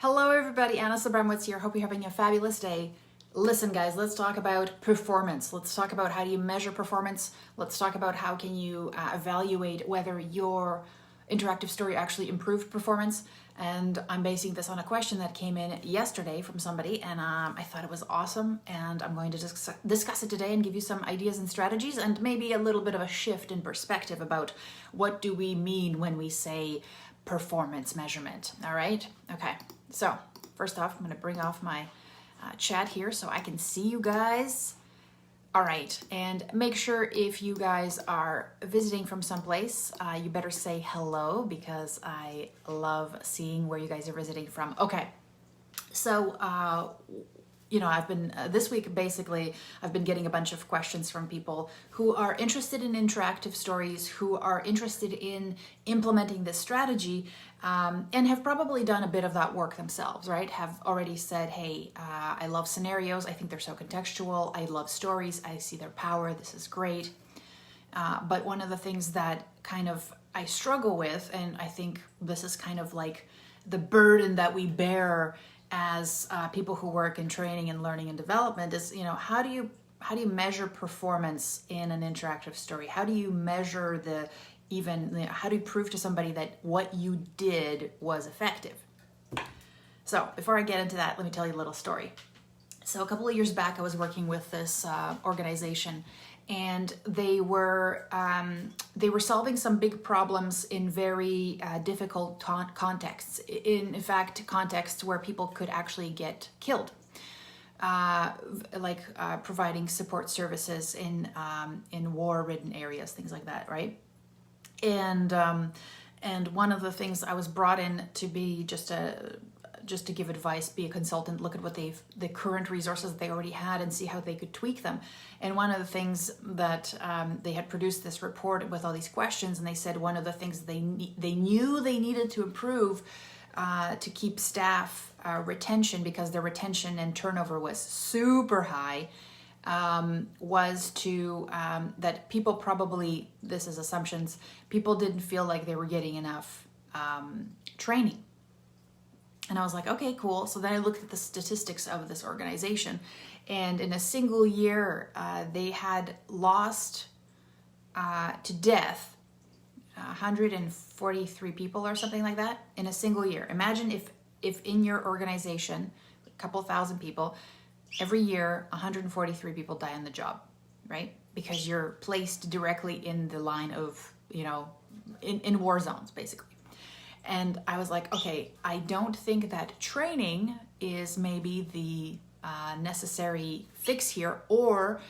Hello everybody, Anna Sabramowitz here. Hope you're having a fabulous day. Listen guys, let's talk about performance. Let's talk about how do you measure performance. Let's talk about how can you evaluate whether your interactive story actually improved performance. And I'm basing this on a question that came in yesterday from somebody, and I thought it was awesome, and I'm going to discuss it today and give you some ideas and strategies and maybe a little bit of a shift in perspective about what do we mean when we say performance measurement. All right? Okay. So first off, I'm going to bring off my chat here so I can see you guys. All right, and make sure if you guys are visiting from someplace, you better say hello because I love seeing where you guys are visiting from. Okay, so I've been this week basically I've been getting a bunch of questions from people who are interested in interactive stories, who are interested in implementing this strategy, and have probably done a bit of that work themselves, right? Have already said, hey, I love scenarios. I think they're so contextual. I love stories. I see their power. This is great. But one of the things that kind of I struggle with, and I think this is kind of like the burden that we bear as people who work in training and learning and development is, how do you measure performance in an interactive story? How do you measure how do you prove to somebody that what you did was effective? So before I get into that, let me tell you a little story. So a couple of years back, I was working with this organization, and they were solving some big problems in very difficult contexts. In fact, contexts where people could actually get killed, providing support services in war-ridden areas, things like that, right? And one of the things I was brought in to be just to give advice, be a consultant, look at what the current resources they already had and see how they could tweak them. And one of the things that they had produced this report with all these questions, and they said one of the things they knew they needed to improve to keep staff retention, because their retention and turnover was super high, was to that people probably, this is assumptions, people didn't feel like they were getting enough training. And I was like, okay, cool. So then I looked at the statistics of this organization, and in a single year, they had lost to death 143 people or something like that in a single year. Imagine if in your organization, a couple thousand people, every year 143 people die on the job, right? Because you're placed directly in the line of, in war zones, basically. And I was like, okay, I don't think that training is maybe the necessary fix here. Or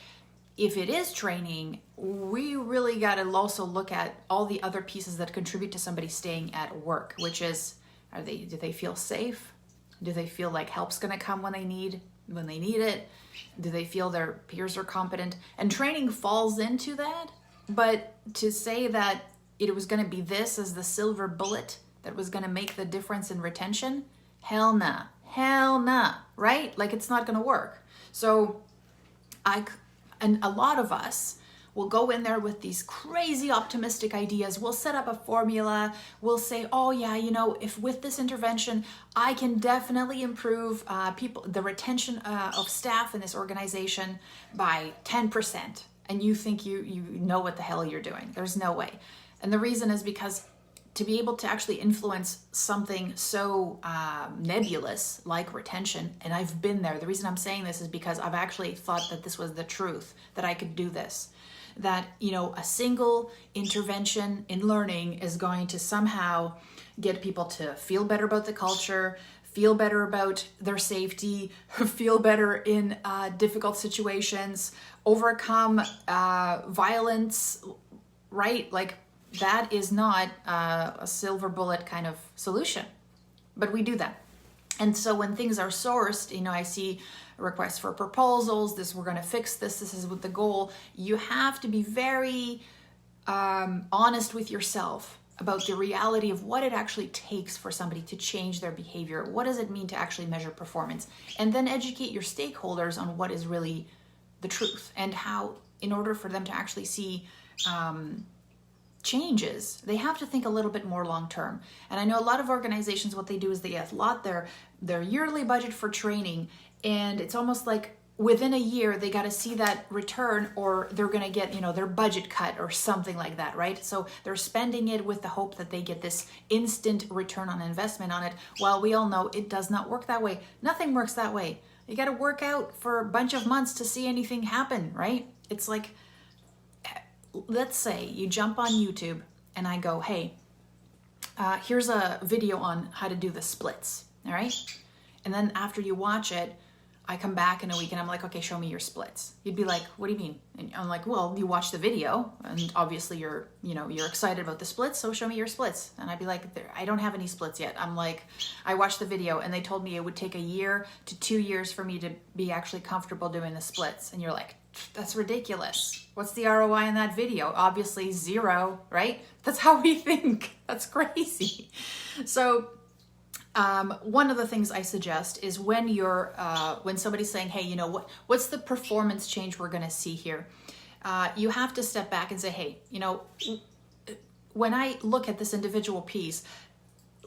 if it is training, we really got to also look at all the other pieces that contribute to somebody staying at work, which is, do they feel safe? Do they feel like help's going to come when they need it? Do they feel their peers are competent? And training falls into that. But to say that it was going to be this as the silver bullet that was going to make the difference in retention, hell nah, right? Like, it's not going to work. So and a lot of us will go in there with these crazy optimistic ideas. We'll set up a formula. We'll say, oh yeah, if with this intervention, I can definitely improve the retention of staff in this organization by 10%. And you think you know what the hell you're doing. There's no way. And the reason is because to be able to actually influence something so nebulous like retention, and I've been there. The reason I'm saying this is because I've actually thought that this was the truth, that I could do this. That, a single intervention in learning is going to somehow get people to feel better about the culture, feel better about their safety, feel better in difficult situations, overcome violence, right? Like, that is not a silver bullet kind of solution, but we do that. And so when things are sourced, I see requests for proposals, we're going to fix this is with the goal. You have to be very honest with yourself about the reality of what it actually takes for somebody to change their behavior. What does it mean to actually measure performance? And then educate your stakeholders on what is really the truth, and how, in order for them to actually see changes, they have to think a little bit more long term. And I know a lot of organizations, what they do is they allot their yearly budget for training, and it's almost like within a year they got to see that return, or they're going to get, their budget cut or something like that, right? So they're spending it with the hope that they get this instant return on investment on it, while we all know it does not work that way. Nothing works that way. You got to work out for a bunch of months to see anything happen, right? It's like, let's say you jump on YouTube and I go, hey, here's a video on how to do the splits, all right? And then after you watch it, I come back in a week and I'm like, okay, show me your splits. You'd be like, what do you mean? And I'm like, well, you watched the video and obviously you're excited about the splits, so show me your splits. And I'd be like, I don't have any splits yet. I'm like, I watched the video and they told me it would take 1 year to 2 years for me to be actually comfortable doing the splits. And you're like, that's ridiculous. What's the ROI in that video? Obviously 0, right? That's how we think. That's crazy. So one of the things I suggest is when somebody's saying, hey, what's the performance change we're going to see here? You have to step back and say, hey, when I look at this individual piece,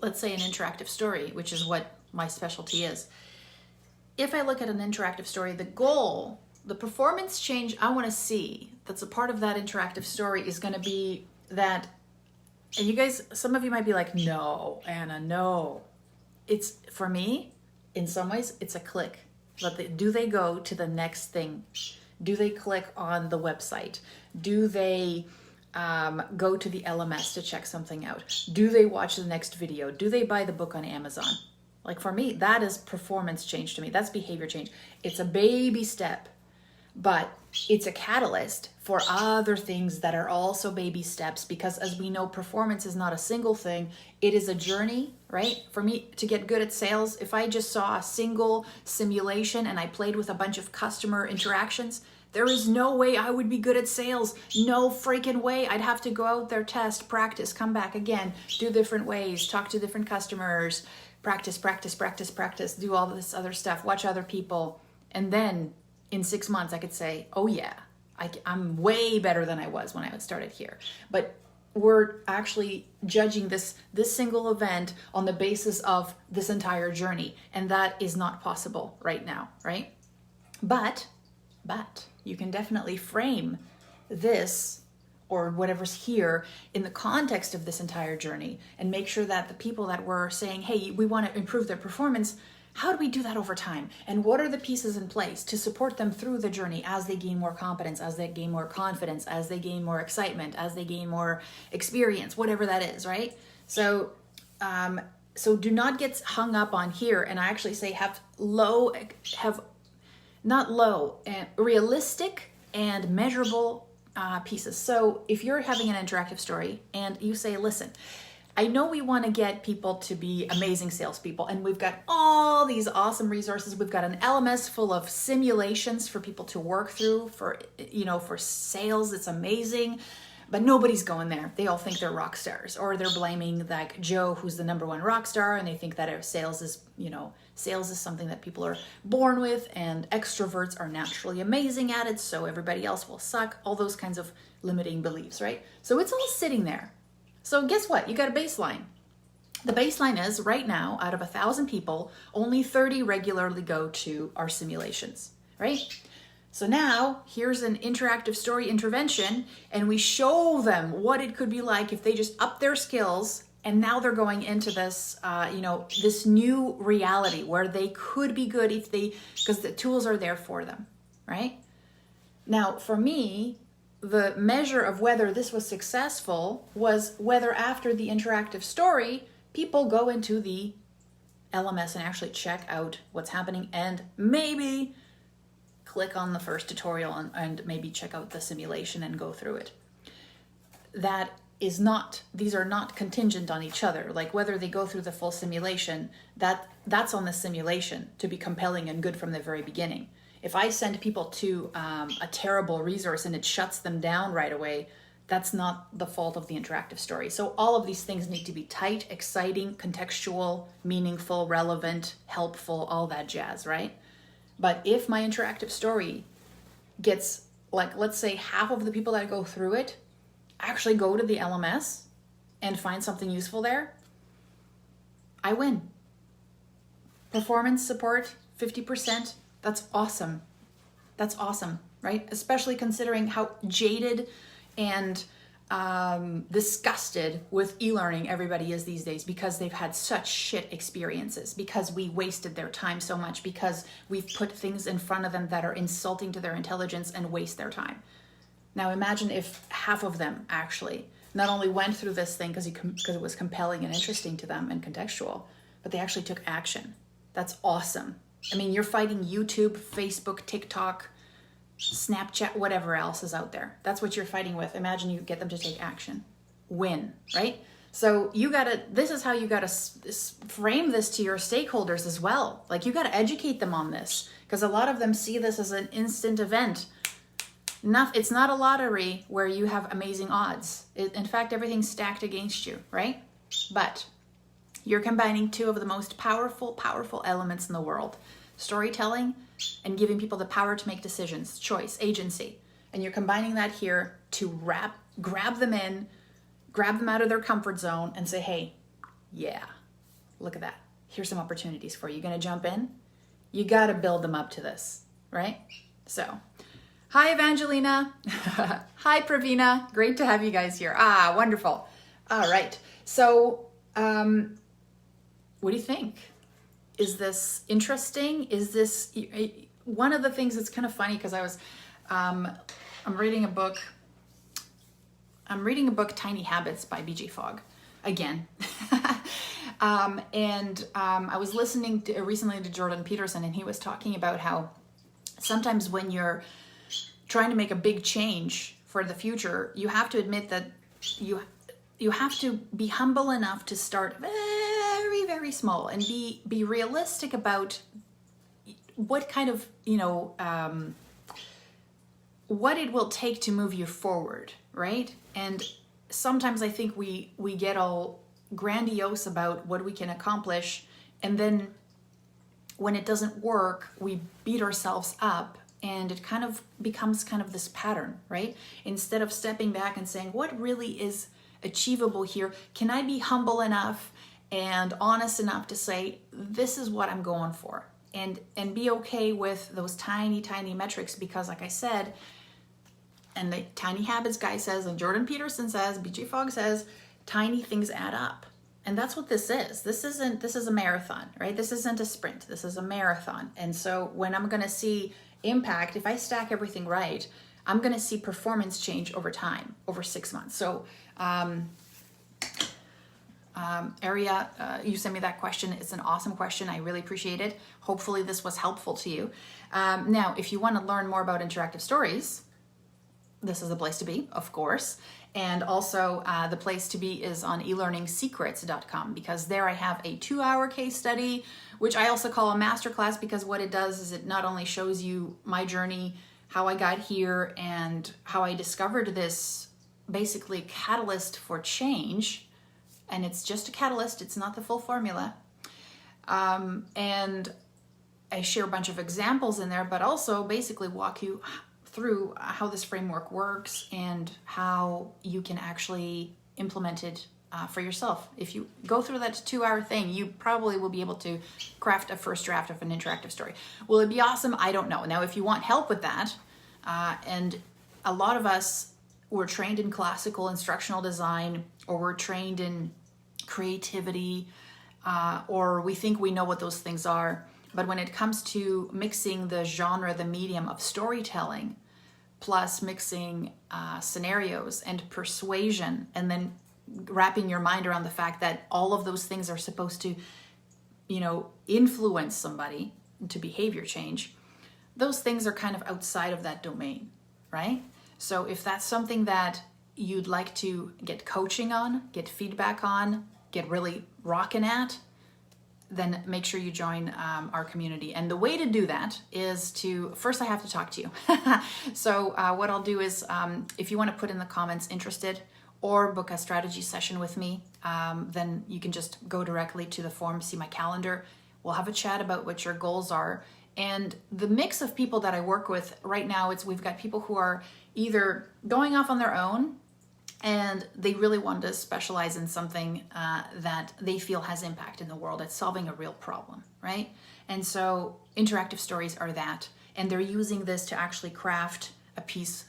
let's say an interactive story, which is what my specialty is. If I look at an interactive story, the performance change I want to see that's a part of that interactive story is going to be that, and you guys, some of you might be like, no, Anna, no. It's, for me, in some ways, it's a click. Do they go to the next thing? Do they click on the website? Do they go to the LMS to check something out? Do they watch the next video? Do they buy the book on Amazon? Like for me, that is performance change to me. That's behavior change. It's a baby step, but it's a catalyst for other things that are also baby steps, because as we know, performance is not a single thing. It is a journey, right? For me to get good at sales, if I just saw a single simulation and I played with a bunch of customer interactions, there is no way I would be good at sales. No freaking way. I'd have to go out there, test, practice, come back again, do different ways, talk to different customers, practice, do all this other stuff, watch other people. And then in 6 months, I could say, oh yeah, I'm way better than I was when I started here. But we're actually judging this single event on the basis of this entire journey. And that is not possible right now, right? But you can definitely frame this or whatever's here in the context of this entire journey and make sure that the people that we're saying, hey, we want to improve their performance, how do we do that over time? And what are the pieces in place to support them through the journey as they gain more competence, as they gain more confidence, as they gain more excitement, as they gain more experience, whatever that is, right? So do not get hung up on here. And I actually say realistic and measurable pieces. So if you're having an interactive story and you say, listen, I know we want to get people to be amazing salespeople, and we've got all these awesome resources. We've got an LMS full of simulations for people to work through for sales. It's amazing, but nobody's going there. They all think they're rock stars, or they're blaming like Joe, who's the #1 rock star, and they think that sales is something that people are born with, and extroverts are naturally amazing at it, so everybody else will suck. All those kinds of limiting beliefs, right? So it's all sitting there. So guess what? You got a baseline. The baseline is right now, out of 1,000 people, only 30 regularly go to our simulations, right? So now here's an interactive story intervention, and we show them what it could be like if they just up their skills, and now they're going into this, this new reality where they could be good because the tools are there for them, right? Now, for me, the measure of whether this was successful was whether after the interactive story, people go into the LMS and actually check out what's happening and maybe click on the first tutorial and maybe check out the simulation and go through it. These are not contingent on each other. Like whether they go through the full simulation, that's on the simulation to be compelling and good from the very beginning. If I send people to a terrible resource and it shuts them down right away, that's not the fault of the interactive story. So all of these things need to be tight, exciting, contextual, meaningful, relevant, helpful, all that jazz, right? But if my interactive story gets, like, let's say half of the people that go through it actually go to the LMS and find something useful there, I win. Performance support, 50%. That's awesome. That's awesome, right? Especially considering how jaded and disgusted with e-learning everybody is these days, because they've had such shit experiences, because we wasted their time so much, because we've put things in front of them that are insulting to their intelligence and waste their time. Now imagine if half of them actually not only went through this thing because it was compelling and interesting to them and contextual, but they actually took action. That's awesome. I mean, you're fighting YouTube, Facebook, TikTok, Snapchat, whatever else is out there. That's what you're fighting with. Imagine you get them to take action. Win, right? So this is how you gotta frame this to your stakeholders as well. Like, you gotta educate them on this, because a lot of them see this as an instant event. It's not a lottery where you have amazing odds. In fact, everything's stacked against you, right? But you're combining two of the most powerful elements in the world: storytelling and giving people the power to make decisions, choice, agency. And you're combining that here to grab them out of their comfort zone and say, hey, yeah, look at that. Here's some opportunities for you. You're gonna jump in? You gotta build them up to this, right? So, hi, Evangelina. Hi, Pravina. Great to have you guys here. Wonderful. All right. So, what do you think? Is this interesting? Is this one of the things that's kind of funny? Because I'm reading a book. Tiny Habits by BJ Fogg again. I was listening recently to Jordan Peterson, and he was talking about how sometimes when you're trying to make a big change for the future, you have to admit that you have to be humble enough to start very, very small and be realistic about what kind of, what it will take to move you forward, right? And sometimes I think we get all grandiose about what we can accomplish, and then when it doesn't work, we beat ourselves up, and it kind of becomes kind of this pattern, right? Instead of stepping back and saying, what really is achievable here? Can I be humble enough and honest enough to say, this is what I'm going for, and be okay with those tiny metrics? Because like I said, and the Tiny Habits guy says, and Jordan Peterson says, BJ Fogg says, tiny things add up. And that's what this is. This is a marathon, right? This isn't a sprint. This is a marathon. And so when I'm going to see impact, if I stack everything right, I'm going to see performance change over time, over 6 months. So, Aria, you sent me that question. It's an awesome question. I really appreciate it. Hopefully this was helpful to you. Now, if you want to learn more about interactive stories, this is the place to be, of course. And also the place to be is on elearningsecrets.com, because there I have a 2-hour case study, which I also call a masterclass, because what it does is it not only shows you my journey, how I got here, and how I discovered this basically catalyst for change. And it's just a catalyst, it's not the full formula. And I share a bunch of examples in there, but also basically walk you through how this framework works and how you can actually implement it for yourself. If you go through that 2-hour thing, you probably will be able to craft a first draft of an interactive story. Will it be awesome? I don't know. Now, if you want help with that, and a lot of us were trained in classical instructional design, or we're trained in creativity, or we think we know what those things are. But when it comes to mixing the genre, the medium of storytelling, plus mixing scenarios and persuasion, and then wrapping your mind around the fact that all of those things are supposed to, influence somebody to behavior change, those things are kind of outside of that domain, right? So if that's something that you'd like to get coaching on, get feedback on, get really rocking at, then make sure you join our community. And the way to do that is first I have to talk to you. So what I'll do is, if you want to put in the comments interested or book a strategy session with me, then you can just go directly to the form, see my calendar. We'll have a chat about what your goals are. And the mix of people that I work with right now, we've got people who are either going off on their own And they really want to specialize in something that they feel has impact in the world. It's solving a real problem, right? And so interactive stories are that. And they're using this to actually craft a piece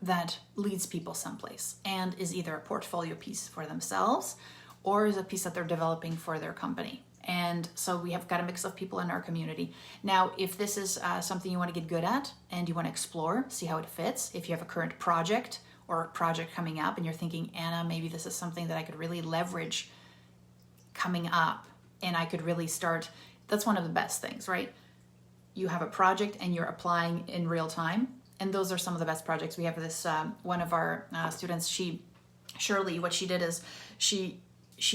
that leads people someplace and is either a portfolio piece for themselves or is a piece that they're developing for their company. And so we have got a mix of people in our community. Now, if this is something you want to get good at and you want to explore, see how it fits, if you have a current project or a project coming up and you're thinking, Anna, maybe this is something that I could really leverage coming up and I could really start, that's one of the best things, right? You have a project and you're applying in real time. And those are some of the best projects. We have this, one of our students, Shirley, what she did is she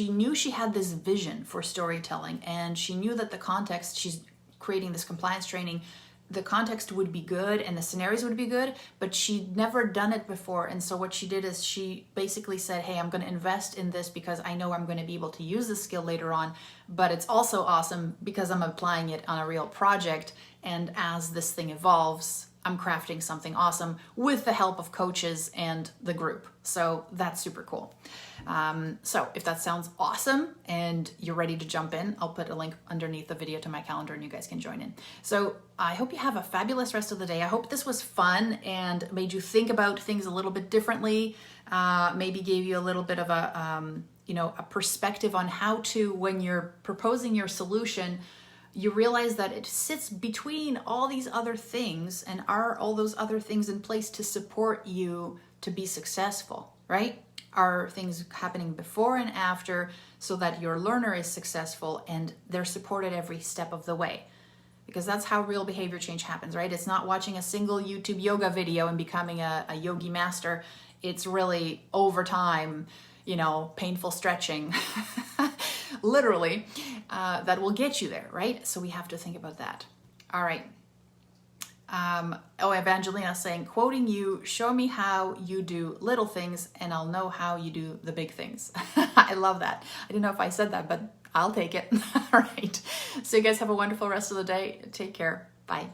knew she had this vision for storytelling, and she knew that the context, she's creating this compliance training, the context would be good and the scenarios would be good, but she'd never done it before. And so what she did is she basically said, hey, I'm going to invest in this because I know I'm going to be able to use this skill later on, but it's also awesome because I'm applying it on a real project. And as this thing evolves, I'm crafting something awesome with the help of coaches and the group. So that's super cool. So if that sounds awesome and you're ready to jump in, I'll put a link underneath the video to my calendar and you guys can join in. So I hope you have a fabulous rest of the day. I hope this was fun and made you think about things a little bit differently, maybe gave you a little bit of a perspective on how to, when you're proposing your solution, you realize that it sits between all these other things, and are all those other things in place to support you to be successful, right? Are things happening before and after so that your learner is successful and they're supported every step of the way? Because that's how real behavior change happens, right? It's not watching a single YouTube yoga video and becoming a yogi master. It's really over time, painful stretching, literally, that will get you there, right? So we have to think about that. All right. Evangelina saying, quoting you, show me how you do little things and I'll know how you do the big things. I love that. I don't know if I said that, but I'll take it. All right. So you guys have a wonderful rest of the day. Take care. Bye.